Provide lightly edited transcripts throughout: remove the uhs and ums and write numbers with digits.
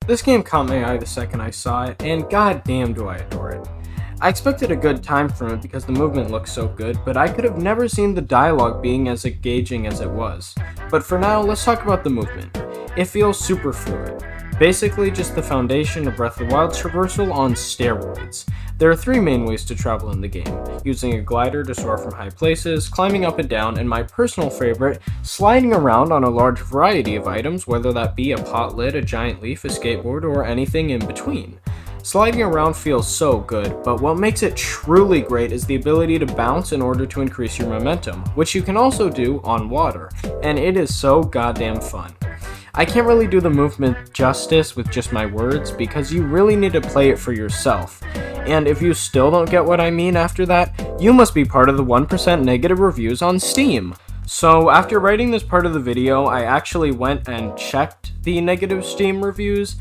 This game caught my eye the second I saw it, and goddamn do I adore it. I expected a good time from it because the movement looks so good, but I could have never seen the dialogue being as engaging as it was. But for now, let's talk about the movement. It feels super fluid. Basically just the foundation of Breath of the Wild's traversal on steroids. There are three main ways to travel in the game: using a glider to soar from high places, climbing up and down, and my personal favorite, sliding around on a large variety of items, whether that be a pot lid, a giant leaf, a skateboard, or anything in between. Sliding around feels so good, but what makes it truly great is the ability to bounce in order to increase your momentum, which you can also do on water, and it is so goddamn fun. I can't really do the movement justice with just my words because you really need to play it for yourself. And if you still don't get what I mean after that, you must be part of the 1% negative reviews on Steam. So after writing this part of the video, I actually went and checked the negative Steam reviews,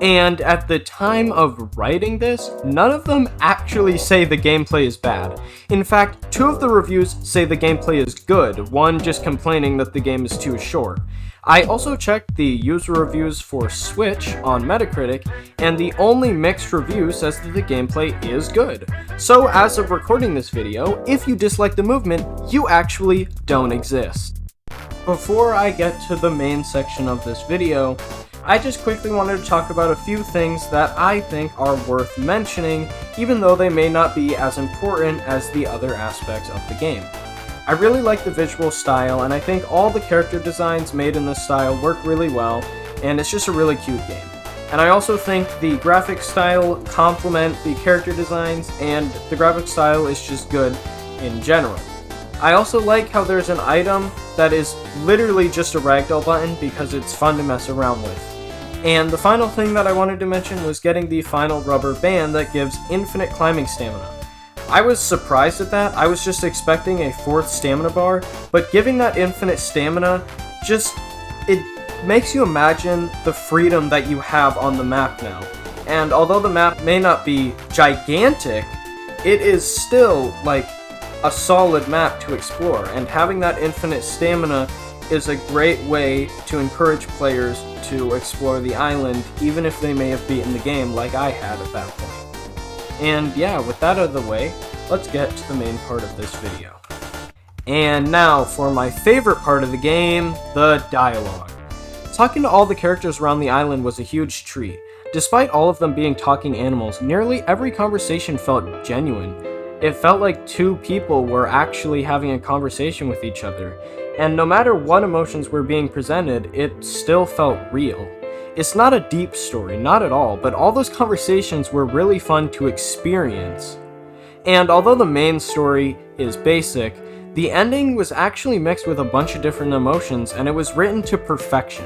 and at the time of writing this, none of them actually say the gameplay is bad. In fact, two of the reviews say the gameplay is good, one just complaining that the game is too short. I also checked the user reviews for Switch on Metacritic, and the only mixed review says that the gameplay is good. So as of recording this video, if you dislike the movement, you actually don't exist. Before I get to the main section of this video, I just quickly wanted to talk about a few things that I think are worth mentioning, even though they may not be as important as the other aspects of the game. I really like the visual style, and I think all the character designs made in this style work really well, and it's just a really cute game. And I also think the graphic style complement the character designs, and the graphic style is just good in general. I also like how there's an item that is literally just a ragdoll button because it's fun to mess around with. And the final thing that I wanted to mention was getting the final rubber band that gives infinite climbing stamina. I was surprised at that. I was just expecting a fourth stamina bar, but giving that infinite stamina, it makes you imagine the freedom that you have on the map now. And although the map may not be gigantic, it is still like a solid map to explore, and having that infinite stamina is a great way to encourage players to explore the island, even if they may have beaten the game like I had at that point. And yeah, with that out of the way, let's get to the main part of this video. And now for my favorite part of the game, the dialogue. Talking to all the characters around the island was a huge treat. Despite all of them being talking animals, nearly every conversation felt genuine. It felt like two people were actually having a conversation with each other, and no matter what emotions were being presented, it still felt real. It's not a deep story, not at all, but all those conversations were really fun to experience. And although the main story is basic, the ending was actually mixed with a bunch of different emotions, and it was written to perfection.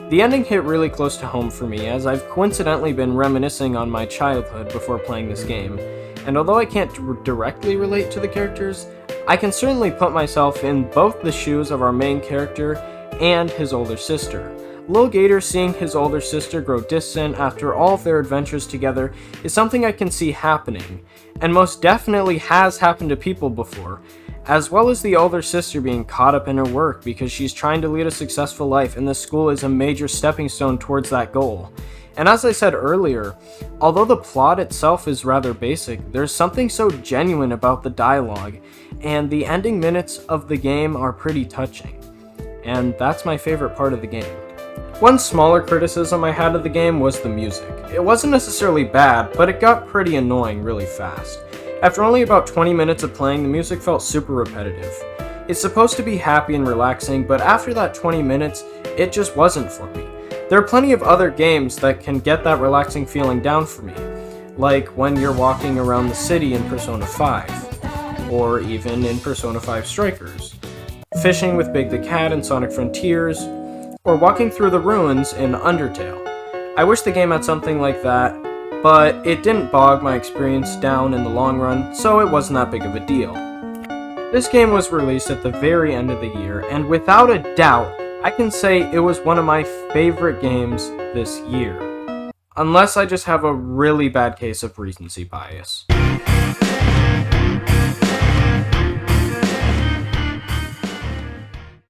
The ending hit really close to home for me, as I've coincidentally been reminiscing on my childhood before playing this game, and although I can't directly relate to the characters, I can certainly put myself in both the shoes of our main character and his older sister. Little Gator seeing his older sister grow distant after all of their adventures together is something I can see happening, and most definitely has happened to people before, as well as the older sister being caught up in her work because she's trying to lead a successful life, and the school is a major stepping stone towards that goal. And as I said earlier, although the plot itself is rather basic, there's something so genuine about the dialogue, and the ending minutes of the game are pretty touching. And that's my favorite part of the game. One smaller criticism I had of the game was the music. It wasn't necessarily bad, but it got pretty annoying really fast. After only about 20 minutes of playing, the music felt super repetitive. It's supposed to be happy and relaxing, but after that 20 minutes, it just wasn't for me. There are plenty of other games that can get that relaxing feeling down for me, like when you're walking around the city in Persona 5, or even in Persona 5 Strikers, fishing with Big the Cat in Sonic Frontiers, or walking through the ruins in Undertale. I wish the game had something like that, but it didn't bog my experience down in the long run, so it wasn't that big of a deal. This game was released at the very end of the year, and without a doubt, I can say it was one of my favorite games this year. Unless I just have a really bad case of recency bias.